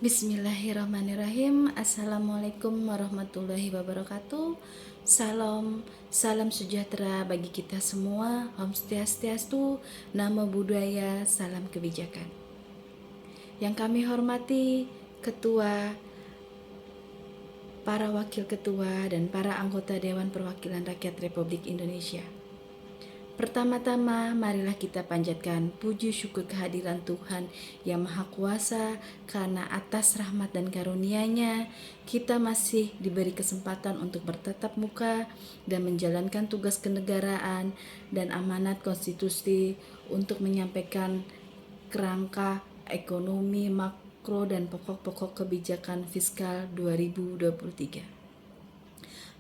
Bismillahirrahmanirrahim. Assalamualaikum warahmatullahi wabarakatuh. Salam sejahtera bagi kita semua. Om Swastiastu, Namo Buddhaya, salam kebijakan. Yang kami hormati Ketua, para Wakil Ketua, dan para anggota Dewan Perwakilan Rakyat Republik Indonesia. Pertama-tama, marilah kita panjatkan puji syukur kehadiran Tuhan yang Maha Kuasa, karena atas rahmat dan karunia-Nya kita masih diberi kesempatan untuk bertatap muka dan menjalankan tugas kenegaraan dan amanat konstitusi untuk menyampaikan kerangka ekonomi makro dan pokok-pokok kebijakan fiskal 2023.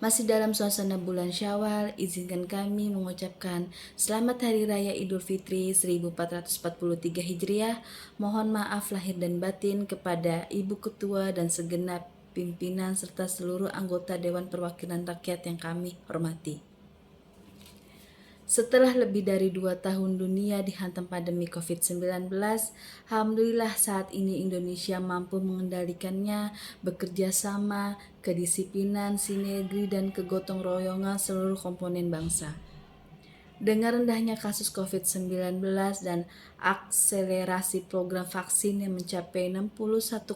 Masih dalam suasana bulan Syawal, izinkan kami mengucapkan Selamat Hari Raya Idul Fitri 1443 Hijriah. Mohon maaf lahir dan batin kepada Ibu Ketua dan segenap pimpinan serta seluruh anggota Dewan Perwakilan Rakyat yang kami hormati. Setelah lebih dari 2 tahun dunia dihantam pandemi COVID-19, alhamdulillah saat ini Indonesia mampu mengendalikannya, bekerja sama, kedisiplinan, sinergi, dan kegotong royongan seluruh komponen bangsa. Dengan rendahnya kasus COVID-19 dan akselerasi program vaksin yang mencapai 61,5%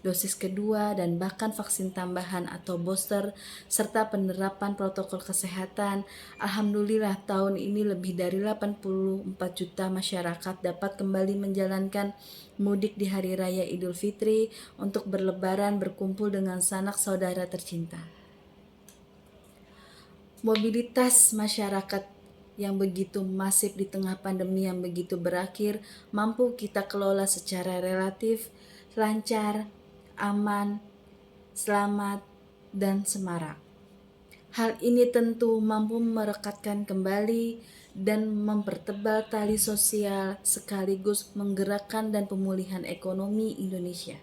dosis kedua dan bahkan vaksin tambahan atau booster, serta penerapan protokol kesehatan, alhamdulillah tahun ini lebih dari 84 juta masyarakat dapat kembali menjalankan mudik di Hari Raya Idul Fitri untuk berlebaran berkumpul dengan sanak saudara tercinta. Mobilitas masyarakat yang begitu masif di tengah pandemi yang begitu berakhir mampu kita kelola secara relatif lancar, aman, selamat, dan semarak. Hal ini tentu mampu merekatkan kembali dan mempertebal tali sosial sekaligus menggerakkan dan pemulihan ekonomi Indonesia.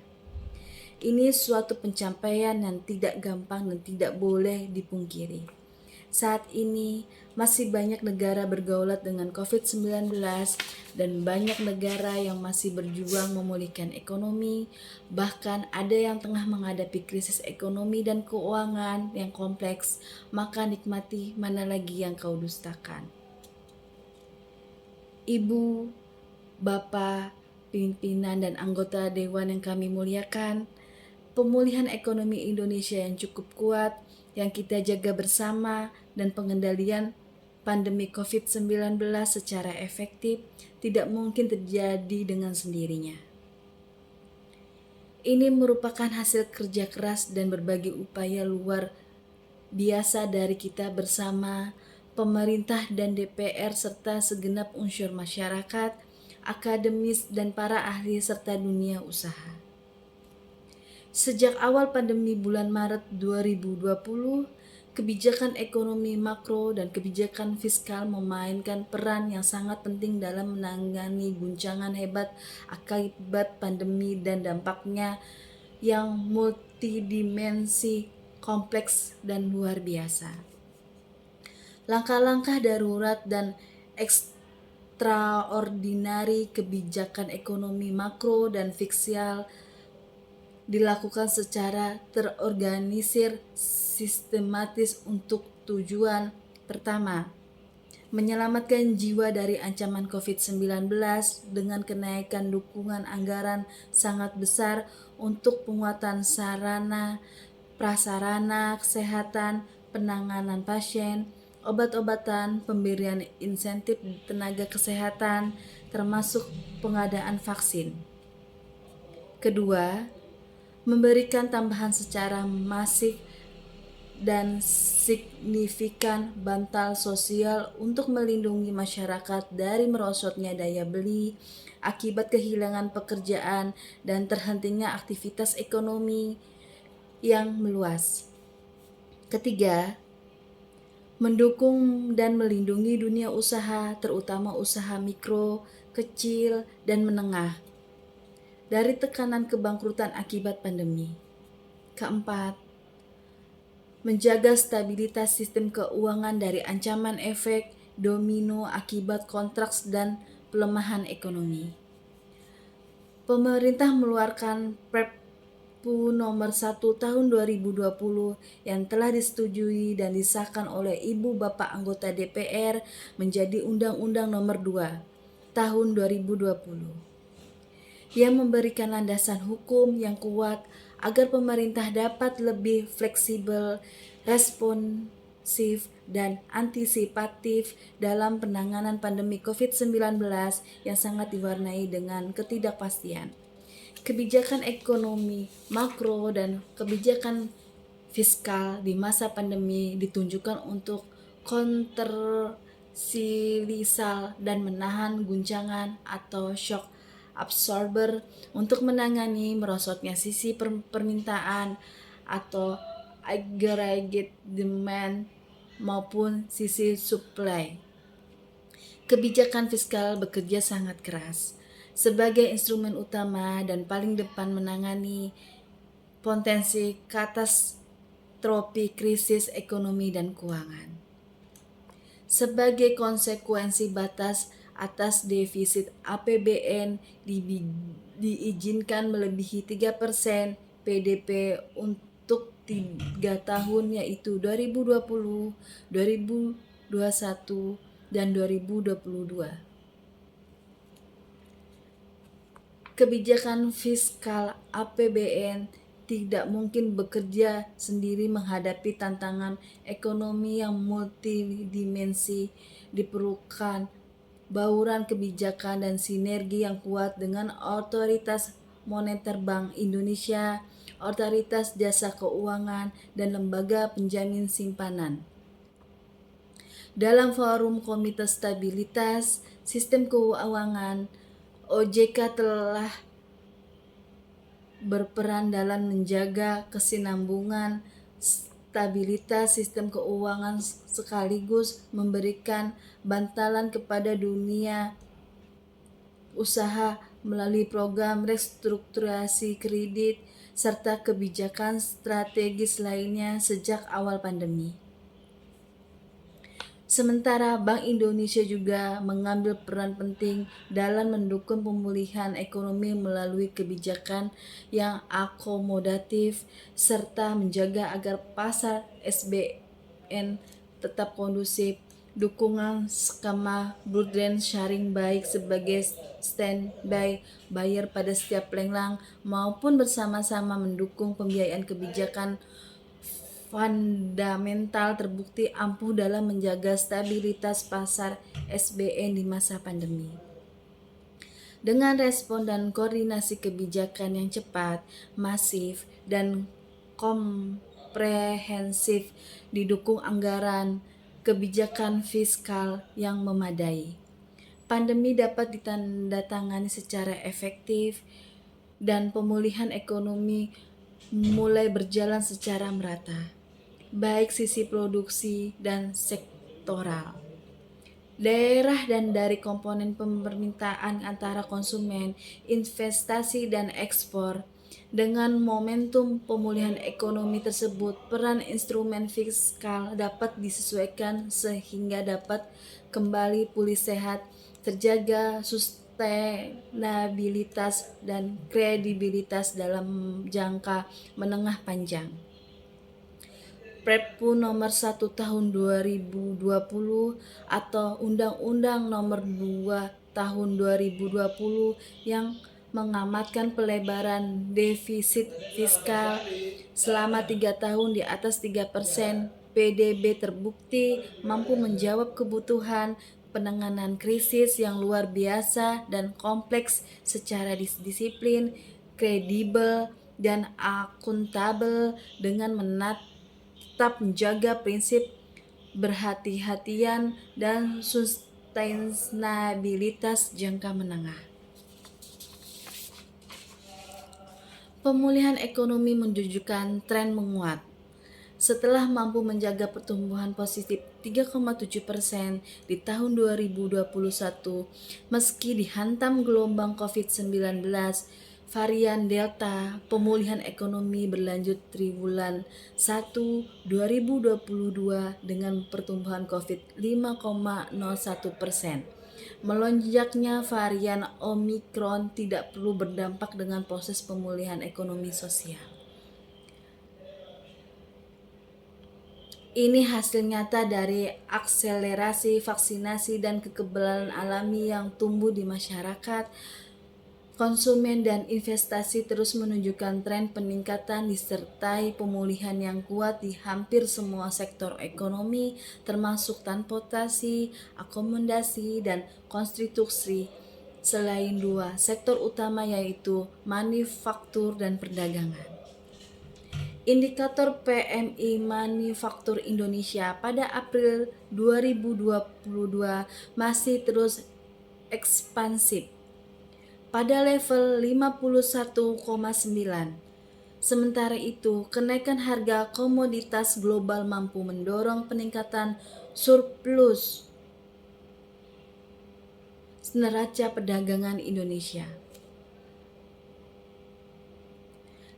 Ini suatu pencapaian yang tidak gampang dan tidak boleh dipungkiri. Saat ini masih banyak negara bergaulat dengan COVID-19 dan banyak negara yang masih berjuang memulihkan ekonomi, bahkan ada yang tengah menghadapi krisis ekonomi dan keuangan yang kompleks, maka nikmati mana lagi yang kau dustakan. Ibu, Bapak, pimpinan dan anggota dewan yang kami muliakan, pemulihan ekonomi Indonesia yang cukup kuat, yang kita jaga bersama, dan pengendalian pandemi COVID-19 secara efektif tidak mungkin terjadi dengan sendirinya. Ini merupakan hasil kerja keras dan berbagai upaya luar biasa dari kita bersama, pemerintah dan DPR serta segenap unsur masyarakat, akademis, dan para ahli serta dunia usaha. Sejak awal pandemi bulan Maret 2020, kebijakan ekonomi makro dan kebijakan fiskal memainkan peran yang sangat penting dalam menangani guncangan hebat akibat pandemi dan dampaknya yang multidimensi, kompleks, dan luar biasa. Langkah-langkah darurat dan ekstraordinari kebijakan ekonomi makro dan fiskal dilakukan secara terorganisir, sistematis untuk tujuan pertama, menyelamatkan jiwa dari ancaman COVID-19 dengan kenaikan dukungan anggaran sangat besar untuk penguatan sarana, prasarana kesehatan, penanganan pasien, obat-obatan, pemberian insentif tenaga kesehatan, termasuk pengadaan vaksin. Kedua, memberikan tambahan secara masif dan signifikan bantal sosial untuk melindungi masyarakat dari merosotnya daya beli akibat kehilangan pekerjaan dan terhentinya aktivitas ekonomi yang meluas. Ketiga, mendukung dan melindungi dunia usaha, terutama usaha mikro, kecil, dan menengah, dari tekanan kebangkrutan akibat pandemi. Keempat, menjaga stabilitas sistem keuangan dari ancaman efek domino akibat kontraks dan pelemahan ekonomi. Pemerintah mengeluarkan Perpu Nomor 1 Tahun 2020 yang telah disetujui dan disahkan oleh Ibu Bapak anggota DPR menjadi Undang-Undang Nomor 2 Tahun 2020 yang memberikan landasan hukum yang kuat agar pemerintah dapat lebih fleksibel, responsif, dan antisipatif dalam penanganan pandemi COVID-19 yang sangat diwarnai dengan ketidakpastian. Kebijakan ekonomi makro dan kebijakan fiskal di masa pandemi ditunjukkan untuk kontrasilisal dan menahan guncangan atau shock absorber untuk menangani merosotnya sisi permintaan atau aggregate demand maupun sisi supply. Kebijakan fiskal bekerja sangat keras sebagai instrumen utama dan paling depan menangani potensi katastrofi krisis ekonomi dan keuangan. Sebagai konsekuensi batas atas defisit APBN diizinkan melebihi 3% PDB untuk 3 tahun yaitu 2020, 2021, dan 2022. Kebijakan fiskal APBN tidak mungkin bekerja sendiri menghadapi tantangan ekonomi yang multidimensi. Diperlukan bauran kebijakan dan sinergi yang kuat dengan Otoritas Moneter Bank Indonesia, Otoritas Jasa Keuangan, dan lembaga penjamin simpanan. Dalam forum Komite Stabilitas Sistem Keuangan, OJK telah berperan dalam menjaga kesinambungan stabilitas sistem keuangan sekaligus memberikan bantalan kepada dunia usaha melalui program restrukturasi kredit serta kebijakan strategis lainnya sejak awal pandemi. Sementara Bank Indonesia juga mengambil peran penting dalam mendukung pemulihan ekonomi melalui kebijakan yang akomodatif serta menjaga agar pasar SBN tetap kondusif. Dukungan skema burden sharing baik sebagai standby buyer pada setiap lelang maupun bersama-sama mendukung pembiayaan kebijakan fundamental terbukti ampuh dalam menjaga stabilitas pasar SBN di masa pandemi. Dengan respon dan koordinasi kebijakan yang cepat, masif, dan komprehensif didukung anggaran kebijakan fiskal yang memadai, pandemi dapat ditandatangani secara efektif dan pemulihan ekonomi mulai berjalan secara merata, baik sisi produksi dan sektoral, daerah dan dari komponen permintaan antara konsumen, investasi, dan ekspor. Dengan momentum pemulihan ekonomi tersebut, peran instrumen fiskal dapat disesuaikan sehingga dapat kembali pulih sehat, terjaga sustenabilitas dan kredibilitas dalam jangka menengah panjang. Perpu Nomor 1 Tahun 2020 atau Undang-Undang Nomor 2 Tahun 2020 yang mengamatkan pelebaran defisit fiskal selama 3 tahun di atas 3% PDB terbukti mampu menjawab kebutuhan penanganan krisis yang luar biasa dan kompleks secara disiplin, kredibel, dan akuntabel dengan tetap menjaga prinsip berhati-hatian dan sustainabilitas jangka menengah. Pemulihan ekonomi menunjukkan tren menguat. Setelah mampu menjaga pertumbuhan positif 3,7% di tahun 2021, meski dihantam gelombang COVID-19 varian Delta, pemulihan ekonomi berlanjut triwulan 1 2022 dengan pertumbuhan COVID 5,01%. Melonjaknya varian Omikron tidak perlu berdampak dengan proses pemulihan ekonomi sosial. Ini hasil nyata dari akselerasi vaksinasi dan kekebalan alami yang tumbuh di masyarakat. Konsumen dan investasi terus menunjukkan tren peningkatan disertai pemulihan yang kuat di hampir semua sektor ekonomi, termasuk transportasi, akomodasi, dan konstruksi. Selain dua sektor utama yaitu manufaktur dan perdagangan. Indikator PMI Manufaktur Indonesia pada April 2022 masih terus ekspansif pada level 51,9. Sementara itu, kenaikan harga komoditas global mampu mendorong peningkatan surplus neraca perdagangan Indonesia.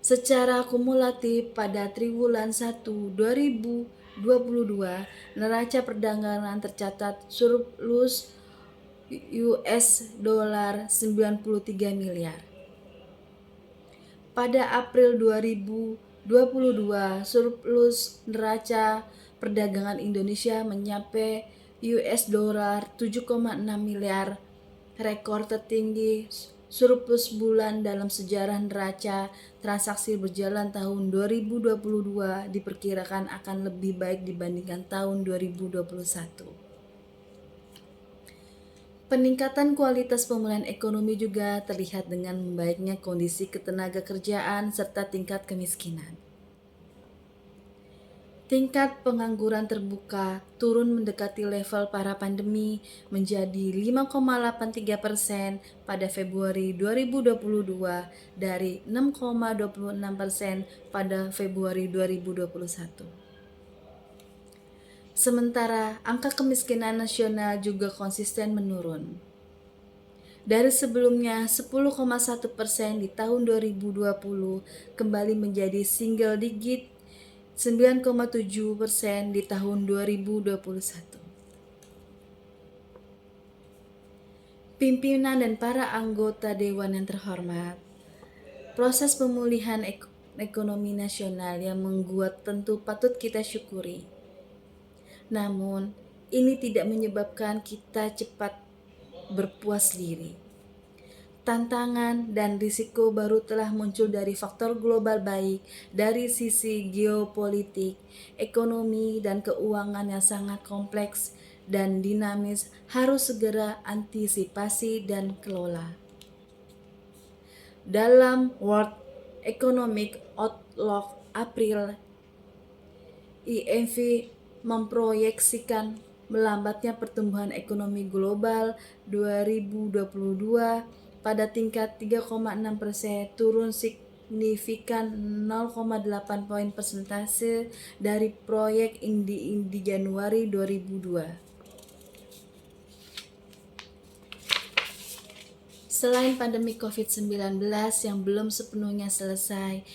Secara kumulatif pada triwulan 1 2022, neraca perdagangan tercatat surplus US$ 93 miliar. Pada April 2022, surplus neraca perdagangan Indonesia mencapai US$ 7,6 miliar, rekor tertinggi surplus bulan dalam sejarah neraca transaksi berjalan tahun 2022 diperkirakan akan lebih baik dibandingkan tahun 2021. Peningkatan kualitas pemulihan ekonomi juga terlihat dengan membaiknya kondisi ketenagakerjaan serta tingkat kemiskinan. Tingkat pengangguran terbuka turun mendekati level pra-pandemi menjadi 5,83% pada Februari 2022 dari 6,26% pada Februari 2021. Sementara angka kemiskinan nasional juga konsisten menurun. Dari sebelumnya 10,1% di tahun 2020 kembali menjadi single digit 9,7% di tahun 2021. Pimpinan dan para anggota Dewan yang terhormat, proses pemulihan ekonomi nasional yang menguat tentu patut kita syukuri. Namun, ini tidak menyebabkan kita cepat berpuas diri. Tantangan dan risiko baru telah muncul dari faktor global baik dari sisi geopolitik, ekonomi, dan keuangan yang sangat kompleks dan dinamis harus segera antisipasi dan kelola. Dalam World Economic Outlook April, IMF memproyeksikan melambatnya pertumbuhan ekonomi global 2022 pada tingkat 3,6%, turun signifikan 0,8 poin persentase dari proyek di Januari 2002. Selain pandemi COVID-19 yang belum sepenuhnya selesai,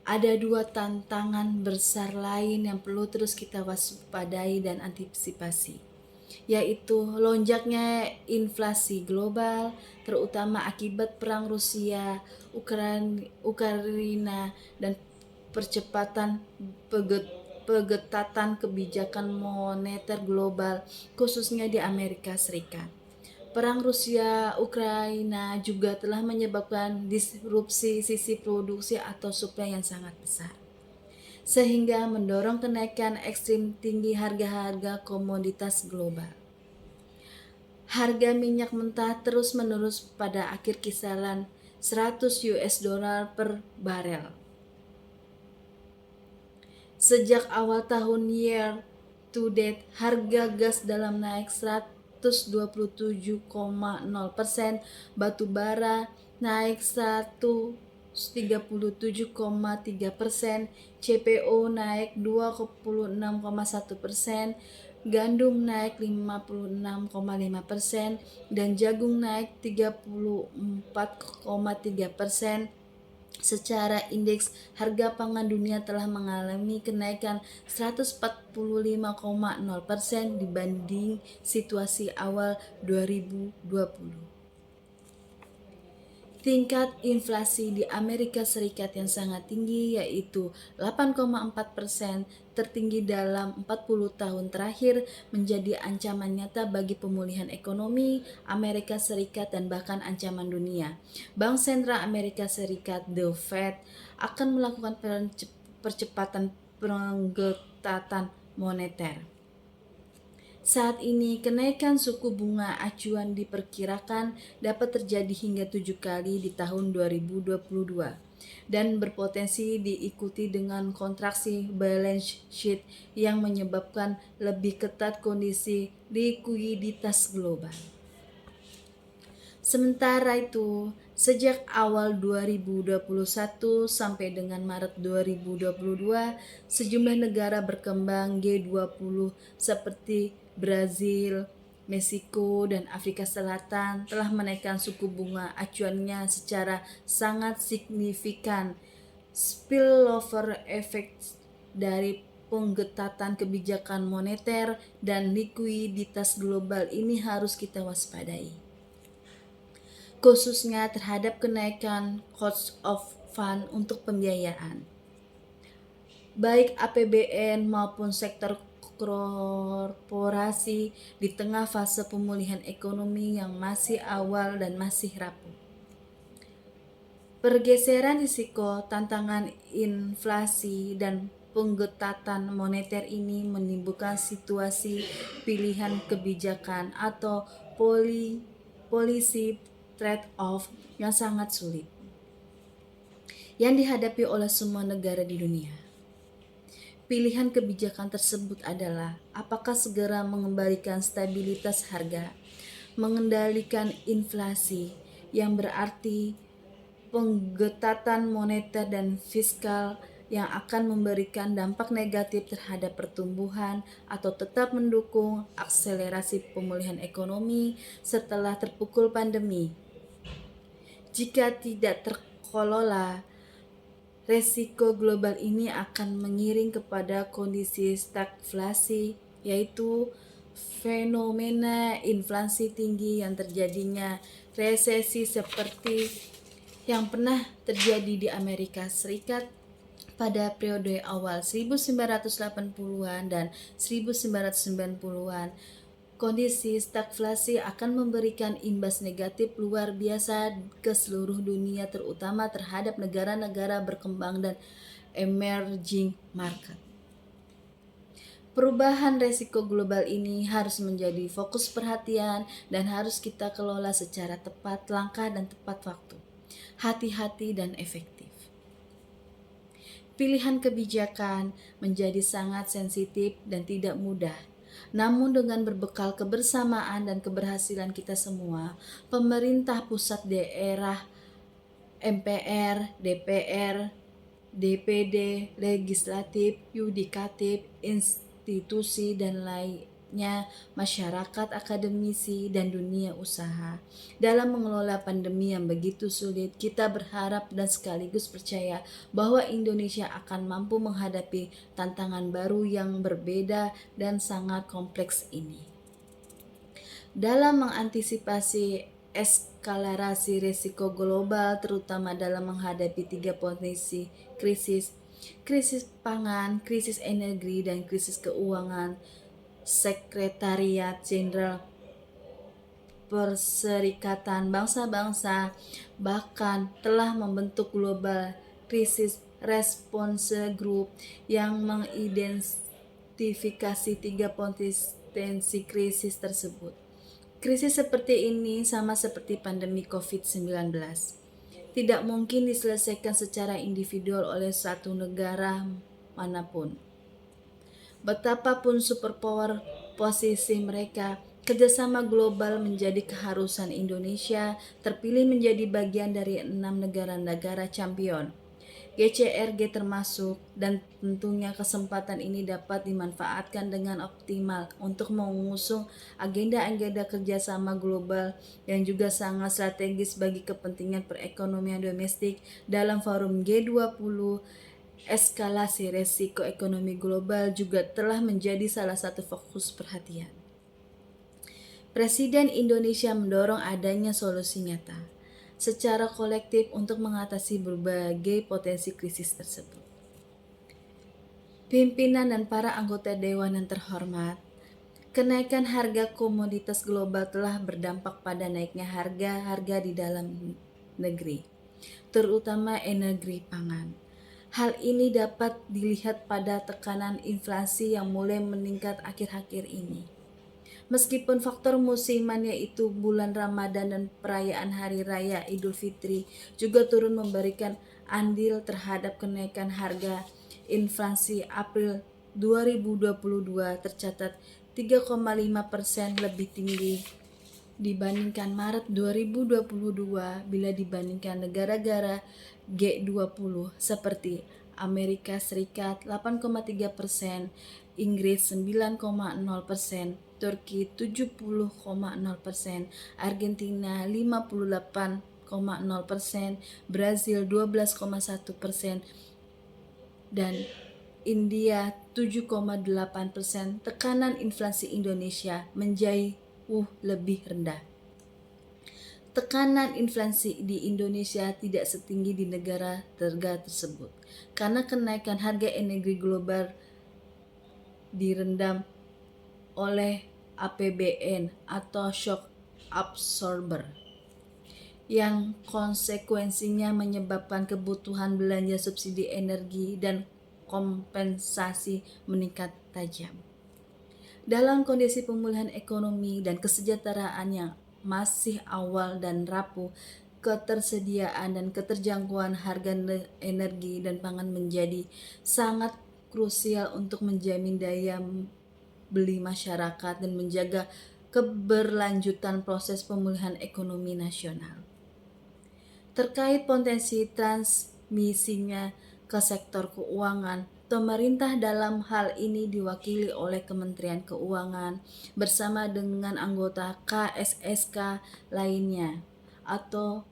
ada dua tantangan besar lain yang perlu terus kita waspadai dan antisipasi, yaitu lonjaknya inflasi global, terutama akibat perang Rusia, Ukraina, dan percepatan pengetatan kebijakan moneter global, khususnya di Amerika Serikat. Perang Rusia-Ukraina juga telah menyebabkan disrupsi sisi produksi atau suplai yang sangat besar, sehingga mendorong kenaikan ekstrim tinggi harga-harga komoditas global. Harga minyak mentah terus-menerus pada akhir kisaran $100 per barel. Sejak awal tahun year to date, harga gas dalam naik 127,0%, batu bara naik 137,3%, CPO naik 26,1%, gandum naik 56,5%, dan jagung naik 34,3%, Secara indeks, harga pangan dunia telah mengalami kenaikan 145,0% dibanding situasi awal 2020. Tingkat inflasi di Amerika Serikat yang sangat tinggi yaitu 8,4%, tertinggi dalam 40 tahun terakhir, menjadi ancaman nyata bagi pemulihan ekonomi Amerika Serikat dan bahkan ancaman dunia. Bank Sentral Amerika Serikat, The Fed, akan melakukan percepatan pengetatan moneter. Saat ini, kenaikan suku bunga acuan diperkirakan dapat terjadi hingga 7 kali di tahun 2022 dan berpotensi diikuti dengan kontraksi balance sheet yang menyebabkan lebih ketat kondisi likuiditas global. Sementara itu, sejak awal 2021 sampai dengan Maret 2022, sejumlah negara berkembang G20 seperti Brazil, Meksiko, dan Afrika Selatan telah menaikkan suku bunga acuannya secara sangat signifikan. Spillover effect dari pengetatan kebijakan moneter dan likuiditas global ini harus kita waspadai, khususnya terhadap kenaikan cost of fund untuk pembiayaan, baik APBN maupun sektor korporasi di tengah fase pemulihan ekonomi yang masih awal dan masih rapuh. Pergeseran risiko, tantangan inflasi, dan pengetatan moneter ini menimbulkan situasi pilihan kebijakan atau policy trade-off yang sangat sulit yang dihadapi oleh semua negara di dunia. Pilihan kebijakan tersebut adalah apakah segera mengembalikan stabilitas harga, mengendalikan inflasi yang berarti pengetatan moneter dan fiskal yang akan memberikan dampak negatif terhadap pertumbuhan, atau tetap mendukung akselerasi pemulihan ekonomi setelah terpukul pandemi. Jika tidak terkelola, resiko global ini akan mengiring kepada kondisi stagflasi, yaitu fenomena inflasi tinggi yang terjadinya resesi seperti yang pernah terjadi di Amerika Serikat pada periode awal 1980-an dan 1990-an. Kondisi stagflasi akan memberikan imbas negatif luar biasa ke seluruh dunia, terutama terhadap negara-negara berkembang dan emerging market. Perubahan resiko global ini harus menjadi fokus perhatian dan harus kita kelola secara tepat langkah dan tepat waktu, hati-hati dan efektif. Pilihan kebijakan menjadi sangat sensitif dan tidak mudah. Namun dengan berbekal kebersamaan dan keberhasilan kita semua, pemerintah pusat, daerah, MPR, DPR, DPD, legislatif, yudikatif, institusi, dan lainnya, masyarakat, akademisi, dan dunia usaha. Dalam mengelola pandemi yang begitu sulit, kita berharap dan sekaligus percaya bahwa Indonesia akan mampu menghadapi tantangan baru yang berbeda dan sangat kompleks ini. Dalam mengantisipasi eskalasi risiko global, terutama dalam menghadapi 3 potensi krisis pangan, krisis energi, dan krisis keuangan, Sekretariat Jenderal Perserikatan Bangsa-Bangsa bahkan telah membentuk Global Crisis Response Group yang mengidentifikasi 3 potensi krisis tersebut. Krisis seperti ini sama seperti pandemi COVID-19. Tidak mungkin diselesaikan secara individual oleh satu negara manapun. Betapapun superpower posisi mereka, kerjasama global menjadi keharusan Indonesia terpilih menjadi bagian dari 6 negara-negara champion. GCRG termasuk, dan tentunya kesempatan ini dapat dimanfaatkan dengan optimal untuk mengusung agenda-agenda kerjasama global yang juga sangat strategis bagi kepentingan perekonomian domestik dalam forum G20. Eskalasi resiko ekonomi global juga telah menjadi salah satu fokus perhatian. Presiden Indonesia mendorong adanya solusi nyata secara kolektif untuk mengatasi berbagai potensi krisis tersebut. Pimpinan dan para anggota dewan yang terhormat, kenaikan harga komoditas global telah berdampak pada naiknya harga-harga di dalam negeri, terutama energi pangan. Hal ini dapat dilihat pada tekanan inflasi yang mulai meningkat akhir-akhir ini. Meskipun faktor musiman yaitu bulan Ramadan dan perayaan Hari Raya Idul Fitri juga turun memberikan andil terhadap kenaikan harga, inflasi April 2022 tercatat 3,5% lebih tinggi dibandingkan Maret 2022 bila dibandingkan negara-negara G20 seperti Amerika Serikat 8,3%, Inggris 9,0%, Turki 70,0%, Argentina 58,0%, Brazil 12,1%, dan India 7,8%. Tekanan inflasi Indonesia menjauh lebih rendah. Tekanan inflasi di Indonesia tidak setinggi di negara tetangga tersebut karena kenaikan harga energi global direndam oleh APBN atau shock absorber yang konsekuensinya menyebabkan kebutuhan belanja subsidi energi dan kompensasi meningkat tajam. Dalam kondisi pemulihan ekonomi dan kesejahteraan yang masih awal dan rapuh, ketersediaan dan keterjangkauan harga energi dan pangan menjadi sangat krusial untuk menjamin daya beli masyarakat dan menjaga keberlanjutan proses pemulihan ekonomi nasional. Terkait potensi transmisinya ke sektor keuangan, pemerintah dalam hal ini diwakili oleh Kementerian Keuangan bersama dengan anggota KSSK lainnya atau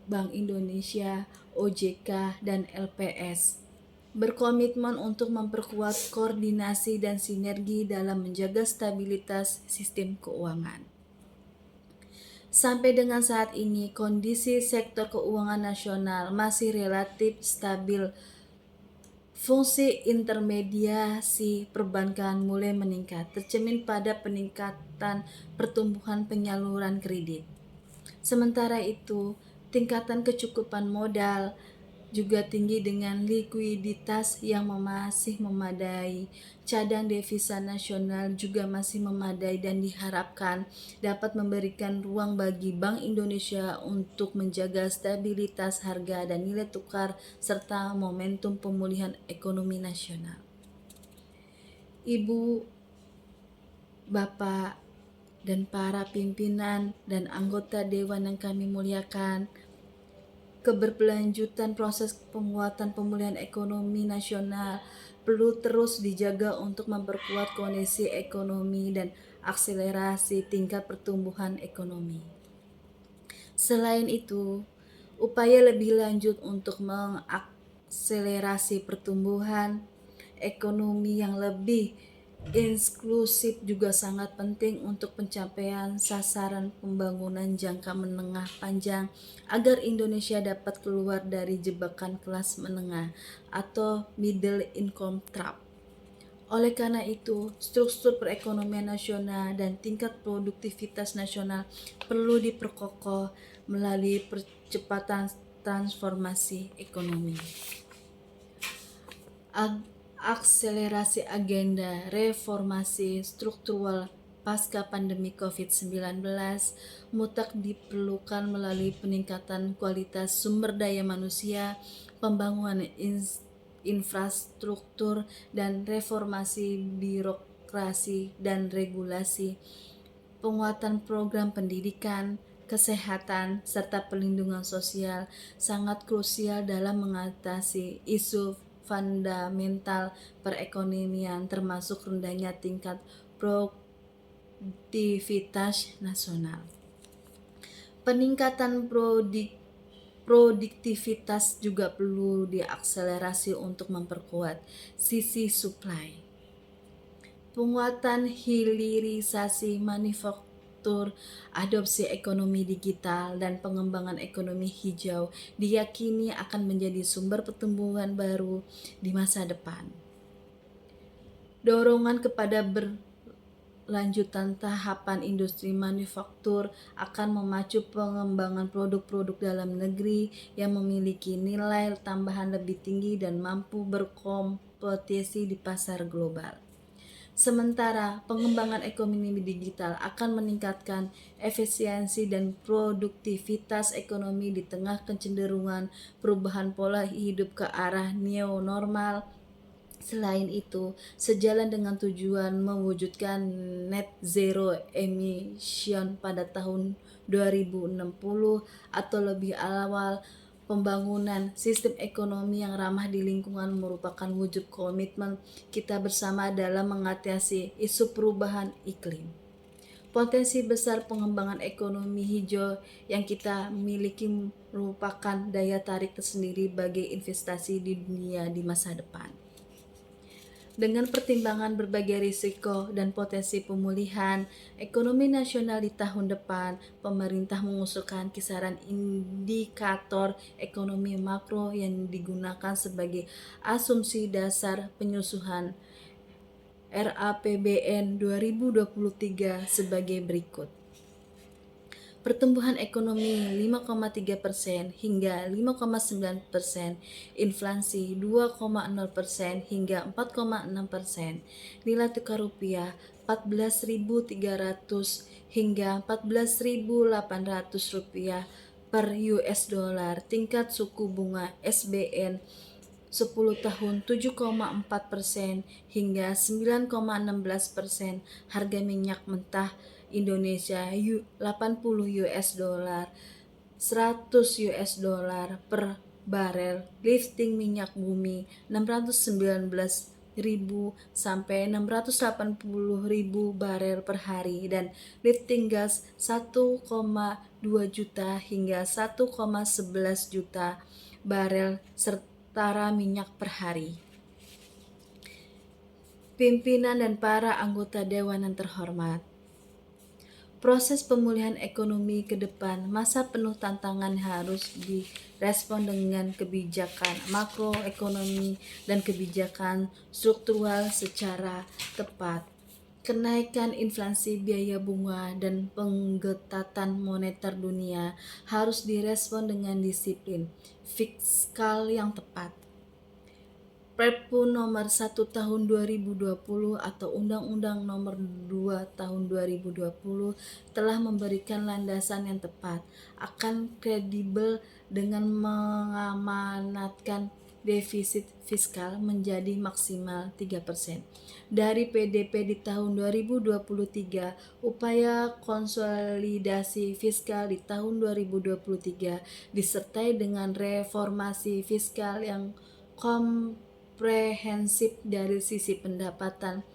Bank Indonesia, OJK, dan LPS berkomitmen untuk memperkuat koordinasi dan sinergi dalam menjaga stabilitas sistem keuangan. Sampai dengan saat ini, kondisi sektor keuangan nasional masih relatif stabil. Fungsi intermediasi perbankan mulai meningkat, tercermin pada peningkatan pertumbuhan penyaluran kredit. Sementara itu, tingkatan kecukupan modal juga tinggi dengan likuiditas yang masih memadai. Cadang devisa nasional juga masih memadai dan diharapkan dapat memberikan ruang bagi Bank Indonesia untuk menjaga stabilitas harga dan nilai tukar serta momentum pemulihan ekonomi nasional. Ibu, Bapak, dan para pimpinan dan anggota dewan yang kami muliakan, keberlanjutan proses penguatan pemulihan ekonomi nasional perlu terus dijaga untuk memperkuat kondisi ekonomi dan akselerasi tingkat pertumbuhan ekonomi. Selain itu, upaya lebih lanjut untuk mengakselerasi pertumbuhan ekonomi yang lebih inklusif juga sangat penting untuk pencapaian sasaran pembangunan jangka menengah panjang agar Indonesia dapat keluar dari jebakan kelas menengah atau middle income trap. Oleh karena itu, struktur perekonomian nasional dan tingkat produktivitas nasional perlu diperkokoh melalui percepatan transformasi ekonomi. Akselerasi agenda reformasi struktural pasca pandemi COVID-19 mutlak diperlukan melalui peningkatan kualitas sumber daya manusia, pembangunan infrastruktur, dan reformasi birokrasi dan regulasi, penguatan program pendidikan, kesehatan, serta perlindungan sosial sangat krusial dalam mengatasi isu fundamental perekonomian termasuk rendahnya tingkat produktivitas nasional. Peningkatan produktivitas juga perlu diakselerasi untuk memperkuat sisi supply. Penguatan hilirisasi manufaktur, adopsi ekonomi digital, dan pengembangan ekonomi hijau diyakini akan menjadi sumber pertumbuhan baru di masa depan. Dorongan kepada berlanjutan tahapan industri manufaktur akan memacu pengembangan produk-produk dalam negeri yang memiliki nilai tambahan lebih tinggi dan mampu berkompetisi di pasar global. Sementara pengembangan ekonomi digital akan meningkatkan efisiensi dan produktivitas ekonomi di tengah kecenderungan perubahan pola hidup ke arah neo normal. Selain itu, sejalan dengan tujuan mewujudkan net zero emission pada tahun 2060 atau lebih awal, pembangunan sistem ekonomi yang ramah di lingkungan merupakan wujud komitmen kita bersama dalam mengatasi isu perubahan iklim. Potensi besar pengembangan ekonomi hijau yang kita miliki merupakan daya tarik tersendiri bagi investasi di dunia di masa depan. Dengan pertimbangan berbagai risiko dan potensi pemulihan ekonomi nasional di tahun depan, pemerintah mengusulkan kisaran indikator ekonomi makro yang digunakan sebagai asumsi dasar penyusunan RAPBN 2023 sebagai berikut. Pertumbuhan ekonomi 5,3% hingga 5,9%, inflasi 2,0% hingga 4,6%, nilai tukar rupiah 14.300 hingga 14.800 rupiah per US dollar, tingkat suku bunga SBN 10 tahun 7,4% hingga 9,16%, harga minyak mentah Indonesia 80 US dollar 100 US dollar per barel, lifting minyak bumi 619.000 sampai 680.000 barel per hari, dan lifting gas 1,2 juta hingga 1,11 juta barel setara minyak per hari. Pimpinan dan para anggota dewan yang terhormat, proses pemulihan ekonomi ke depan masa penuh tantangan harus direspon dengan kebijakan makroekonomi dan kebijakan struktural secara tepat. Kenaikan inflasi, biaya bunga, dan pengetatan moneter dunia harus direspon dengan disiplin fiskal yang tepat. Perpu nomor 1 tahun 2020 atau Undang-Undang nomor 2 tahun 2020 telah memberikan landasan yang tepat, akan kredibel dengan mengamanatkan defisit fiskal menjadi maksimal 3% dari PDB di tahun 2023. Upaya konsolidasi fiskal di tahun 2023 disertai dengan reformasi fiskal yang komprehensif dari sisi pendapatan,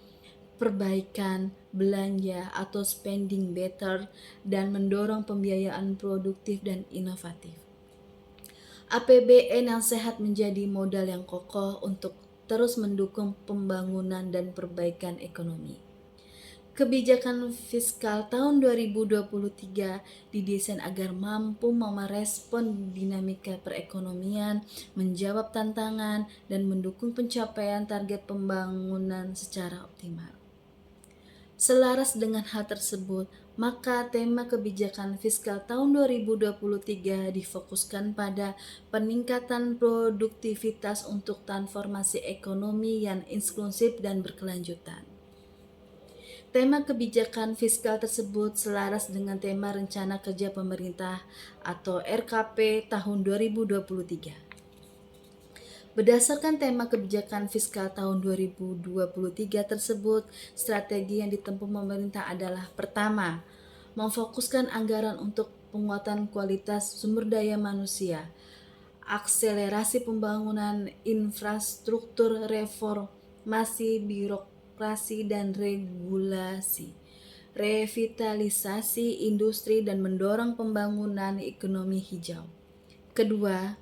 perbaikan belanja atau spending better, dan mendorong pembiayaan produktif dan inovatif. APBN yang sehat menjadi modal yang kokoh untuk terus mendukung pembangunan dan perbaikan ekonomi. Kebijakan fiskal tahun 2023 didesain agar mampu merespon dinamika perekonomian, menjawab tantangan, dan mendukung pencapaian target pembangunan secara optimal. Selaras dengan hal tersebut, maka tema kebijakan fiskal tahun 2023 difokuskan pada peningkatan produktivitas untuk transformasi ekonomi yang inklusif dan berkelanjutan. Tema kebijakan fiskal tersebut selaras dengan tema Rencana Kerja Pemerintah atau RKP tahun 2023. Berdasarkan tema kebijakan fiskal tahun 2023 tersebut, strategi yang ditempuh pemerintah adalah: pertama, memfokuskan anggaran untuk penguatan kualitas sumber daya manusia, akselerasi pembangunan infrastruktur, reformasi birokrasi dan regulasi, revitalisasi industri dan mendorong pembangunan ekonomi hijau. Kedua,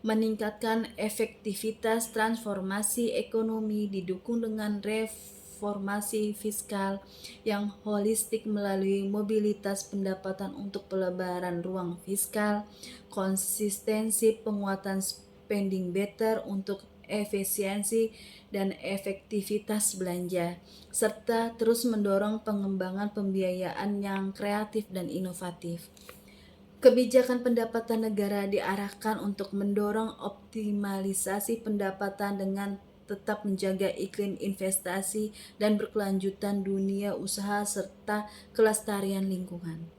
meningkatkan efektivitas transformasi ekonomi didukung dengan reformasi fiskal yang holistik melalui mobilitas pendapatan untuk pelebaran ruang fiskal, konsistensi penguatan spending better untuk efisiensi dan efektivitas belanja, serta terus mendorong pengembangan pembiayaan yang kreatif dan inovatif. Kebijakan pendapatan negara diarahkan untuk mendorong optimalisasi pendapatan dengan tetap menjaga iklim investasi dan berkelanjutan dunia usaha serta kelestarian lingkungan.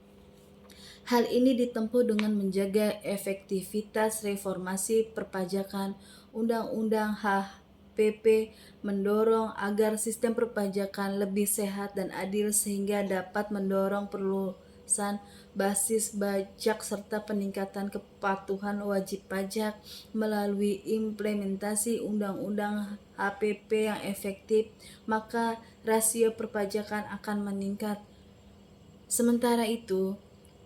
Hal ini ditempuh dengan menjaga efektivitas reformasi perpajakan, Undang-Undang HPP mendorong agar sistem perpajakan lebih sehat dan adil sehingga dapat mendorong perluasan basis pajak serta peningkatan kepatuhan wajib pajak melalui implementasi Undang-Undang HPP yang efektif, maka rasio perpajakan akan meningkat. Sementara itu,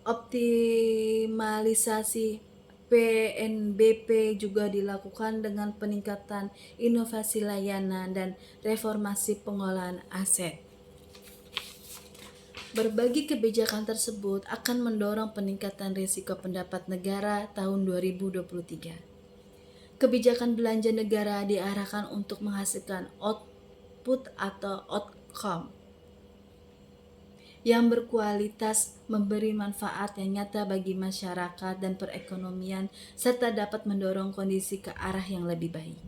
optimalisasi PNBP juga dilakukan dengan peningkatan inovasi layanan dan reformasi pengolahan aset. Berbagai kebijakan tersebut akan mendorong peningkatan risiko pendapat negara tahun 2023. Kebijakan belanja negara diarahkan untuk menghasilkan output atau outcome yang berkualitas, memberi manfaat yang nyata bagi masyarakat dan perekonomian, serta dapat mendorong kondisi ke arah yang lebih baik.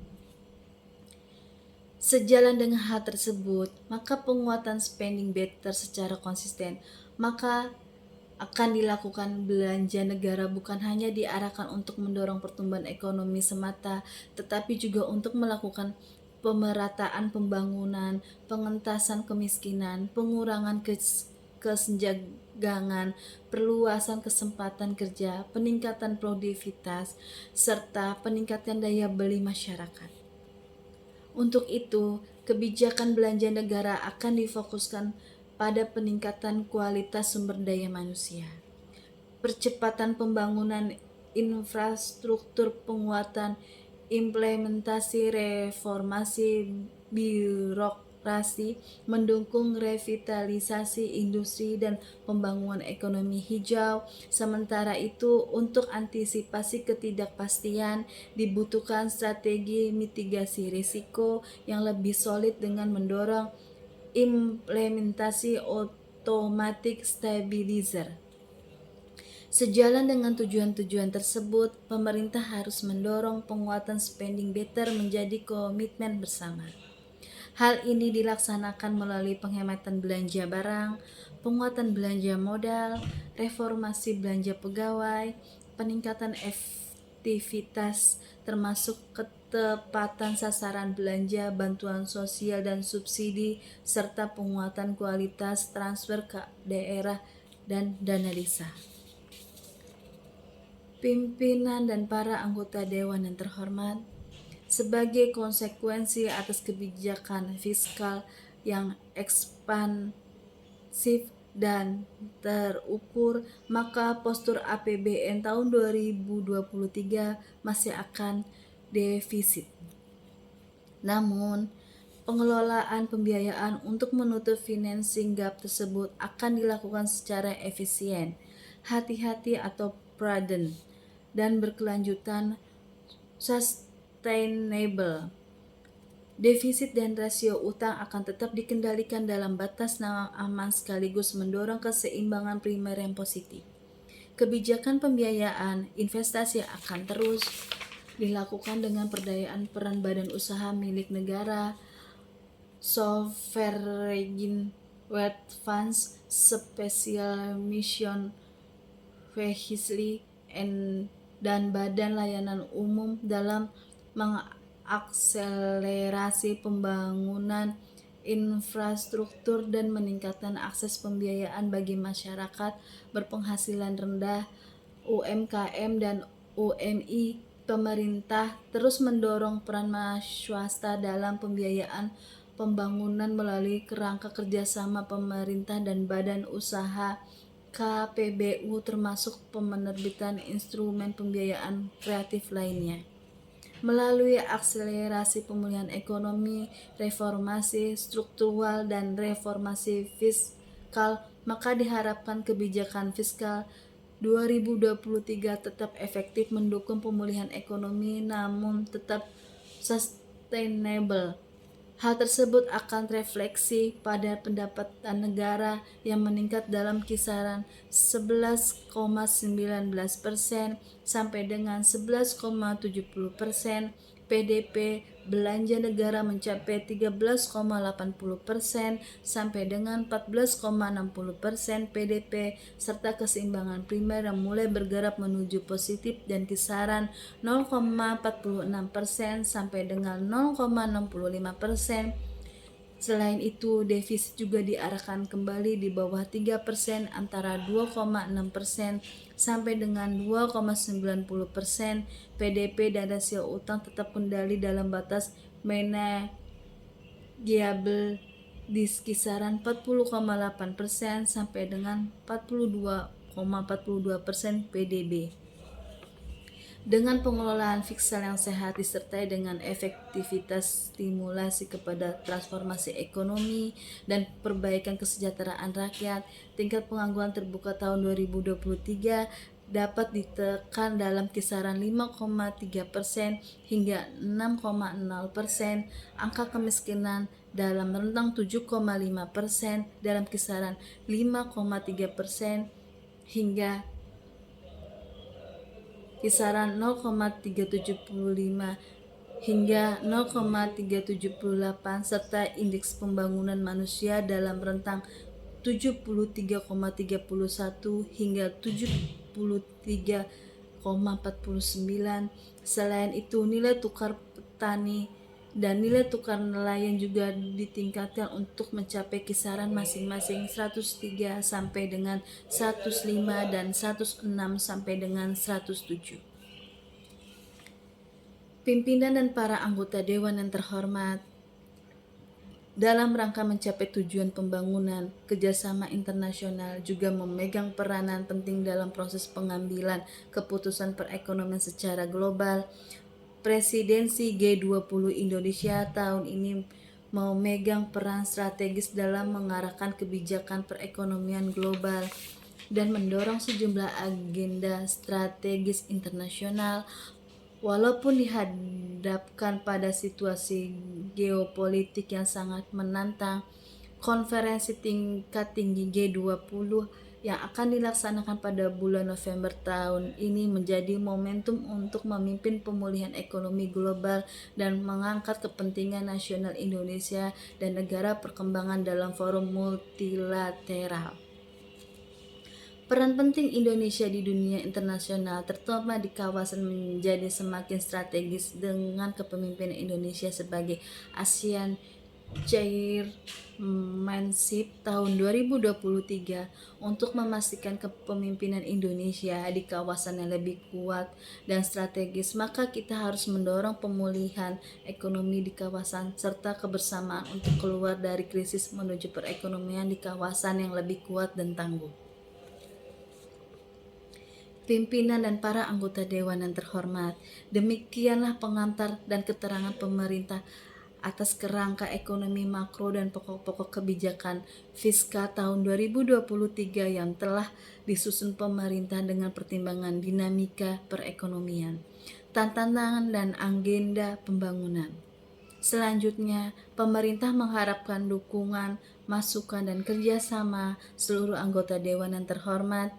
Sejalan dengan hal tersebut, maka penguatan spending better secara konsisten, maka akan dilakukan belanja negara bukan hanya diarahkan untuk mendorong pertumbuhan ekonomi semata, tetapi juga untuk melakukan pemerataan pembangunan, pengentasan kemiskinan, pengurangan kesenjangan, perluasan kesempatan kerja, peningkatan produktivitas, serta peningkatan daya beli masyarakat. Untuk itu, kebijakan belanja negara akan difokuskan pada peningkatan kualitas sumber daya manusia, percepatan pembangunan infrastruktur, penguatan implementasi reformasi birokrasi, mendukung revitalisasi industri dan pembangunan ekonomi hijau. Sementara itu, untuk antisipasi ketidakpastian, dibutuhkan strategi mitigasi risiko yang lebih solid dengan mendorong implementasi automatic stabilizer. Sejalan dengan tujuan-tujuan tersebut, pemerintah harus mendorong penguatan spending better menjadi komitmen bersama. Hal ini dilaksanakan melalui penghematan belanja barang, penguatan belanja modal, reformasi belanja pegawai, peningkatan efektivitas termasuk ketepatan sasaran belanja, bantuan sosial dan subsidi, serta penguatan kualitas transfer ke daerah dan dana desa. Pimpinan dan para anggota dewan yang terhormat, sebagai konsekuensi atas kebijakan fiskal yang ekspansif dan terukur, maka postur APBN tahun 2023 masih akan defisit. Namun, pengelolaan pembiayaan untuk menutup financing gap tersebut akan dilakukan secara efisien, hati-hati atau prudent, dan berkelanjutan sustainable. Defisit dan rasio utang akan tetap dikendalikan dalam batas aman sekaligus mendorong keseimbangan primer yang positif. Kebijakan pembiayaan investasi akan terus dilakukan dengan perdayaan peran badan usaha milik negara, sovereign wealth funds, special mission vehicles, dan badan layanan umum dalam mengakselerasi pembangunan infrastruktur, dan meningkatkan akses pembiayaan bagi masyarakat berpenghasilan rendah, UMKM, dan UMI. Pemerintah terus mendorong peran swasta dalam pembiayaan pembangunan melalui kerangka kerjasama pemerintah dan badan usaha KPBU, termasuk penerbitan instrumen pembiayaan kreatif lainnya. Melalui akselerasi pemulihan ekonomi, reformasi struktural, dan reformasi fiskal, maka diharapkan kebijakan fiskal 2023 tetap efektif mendukung pemulihan ekonomi namun tetap sustainable. Hal tersebut akan terefleksi pada pendapatan negara yang meningkat dalam kisaran 11,19% sampai dengan 11,70%. PDB belanja negara mencapai 13,80% sampai dengan 14,60% PDB, serta keseimbangan primer yang mulai bergerak menuju positif dan kisaran 0,46% sampai dengan 0,65%. Selain itu, defisit juga diarahkan kembali di bawah 3% antara 2,6% sampai dengan 2,90%. PDB dan rasio utang tetap kendali dalam batas manageable di kisaran 40,8% sampai dengan 42,42% PDB. Dengan pengelolaan fiskal yang sehat disertai dengan efektivitas stimulasi kepada transformasi ekonomi dan perbaikan kesejahteraan rakyat, tingkat pengangguran terbuka tahun 2023 dapat ditekan dalam kisaran 5,3% hingga 6,0%. Angka kemiskinan dalam rentang 7,5% dalam kisaran 5,3% hingga kisaran 0,375 hingga 0,378, serta indeks pembangunan manusia dalam rentang 73,31 hingga 73,49. Selain itu, nilai tukar petani dan nilai tukar nelayan juga ditingkatkan untuk mencapai kisaran masing-masing 103 sampai dengan 105 dan 106 sampai dengan 107. Pimpinan dan para anggota dewan yang terhormat, dalam rangka mencapai tujuan pembangunan, kerjasama internasional juga memegang peranan penting dalam proses pengambilan keputusan perekonomian secara global. Presidensi G20 Indonesia tahun ini memegang peran strategis dalam mengarahkan kebijakan perekonomian global dan mendorong sejumlah agenda strategis internasional. Walaupun dihadapkan pada situasi geopolitik yang sangat menantang, konferensi tingkat tinggi G20 yang akan dilaksanakan pada bulan November tahun ini menjadi momentum untuk memimpin pemulihan ekonomi global dan mengangkat kepentingan nasional Indonesia dan negara perkembangan dalam forum multilateral. Peran penting Indonesia di dunia internasional, terutama di kawasan, menjadi semakin strategis dengan kepemimpinan Indonesia sebagai ASEAN Chairmanship tahun 2023 untuk memastikan kepemimpinan Indonesia di kawasan yang lebih kuat dan strategis, maka kita harus mendorong pemulihan ekonomi di kawasan serta kebersamaan untuk keluar dari krisis menuju perekonomian di kawasan yang lebih kuat dan tangguh. Pimpinan dan para anggota dewan yang terhormat, demikianlah pengantar dan keterangan pemerintah atas kerangka ekonomi makro dan pokok-pokok kebijakan fiskal tahun 2023 yang telah disusun pemerintah dengan pertimbangan dinamika perekonomian, tantangan dan agenda pembangunan. Selanjutnya, pemerintah mengharapkan dukungan, masukan, dan kerjasama seluruh anggota dewan yang terhormat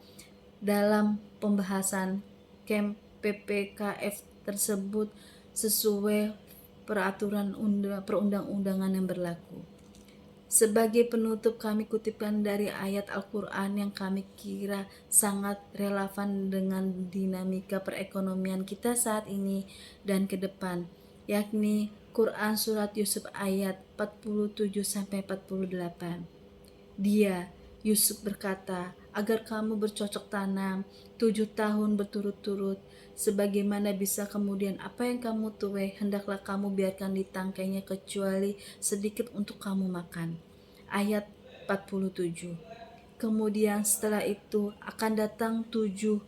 dalam pembahasan KEM PPKF tersebut sesuai peraturan perundang-undangan yang berlaku. Sebagai penutup, kami kutipkan dari ayat Al-Quran yang kami kira sangat relevan dengan dinamika perekonomian kita saat ini dan ke depan. yakni Quran Surat Yusuf ayat 47-48. Dia, Yusuf berkata, agar kamu bercocok tanam 7 tahun berturut-turut, sebagaimana bisa kemudian apa yang kamu tuai, hendaklah kamu biarkan di tangkainya kecuali sedikit untuk kamu makan. Ayat 47. Kemudian setelah itu akan datang 7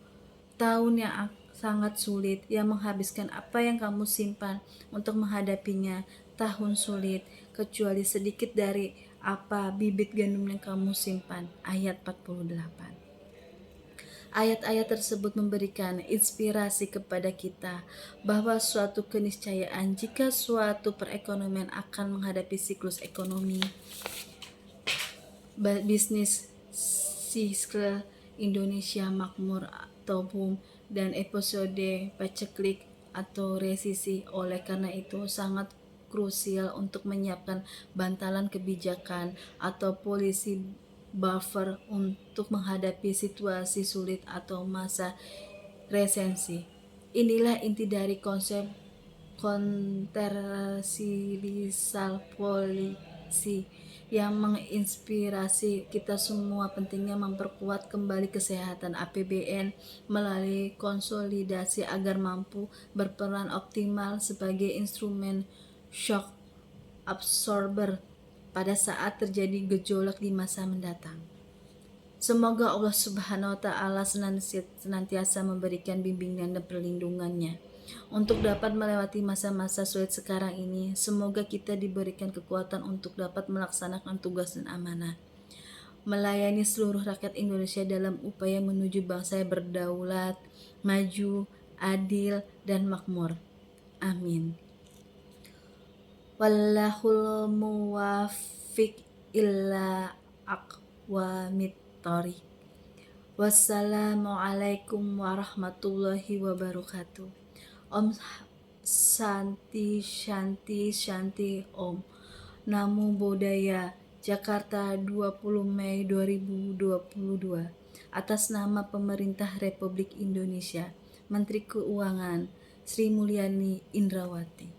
tahun yang sangat sulit yang menghabiskan apa yang kamu simpan untuk menghadapinya. Tahun sulit kecuali sedikit dari apa bibit gandum yang kamu simpan. Ayat 48. Ayat-ayat tersebut memberikan inspirasi kepada kita bahwa suatu keniscayaan jika suatu perekonomian akan menghadapi siklus ekonomi, bisnis siskle Indonesia makmur atau boom, dan episode paceklik atau resisi. Oleh karena itu sangat krusial untuk menyiapkan bantalan kebijakan atau polisi buffer untuk menghadapi situasi sulit atau masa resensi. Inilah inti dari konsep kontrasilisal polisi yang menginspirasi kita semua. Pentingnya memperkuat kembali kesehatan APBN melalui konsolidasi agar mampu berperan optimal sebagai instrumen shock absorber pada saat terjadi gejolak di masa mendatang. Semoga Allah Subhanahu wa Ta'ala senantiasa memberikan bimbingan dan perlindungannya untuk dapat melewati masa-masa sulit sekarang ini. Semoga kita diberikan kekuatan untuk dapat melaksanakan tugas dan amanah, melayani seluruh rakyat Indonesia dalam upaya menuju bangsa yang berdaulat, maju, adil, dan makmur. Amin. Wallahul muwaffiq illa aqwamit thoriq. Wassalamualaikum warahmatullahi wabarakatuh. Om Shanti Shanti Shanti Om. Namo Buddhaya. Jakarta 20 Mei 2022. Atas nama Pemerintah Republik Indonesia, Menteri Keuangan Sri Mulyani Indrawati.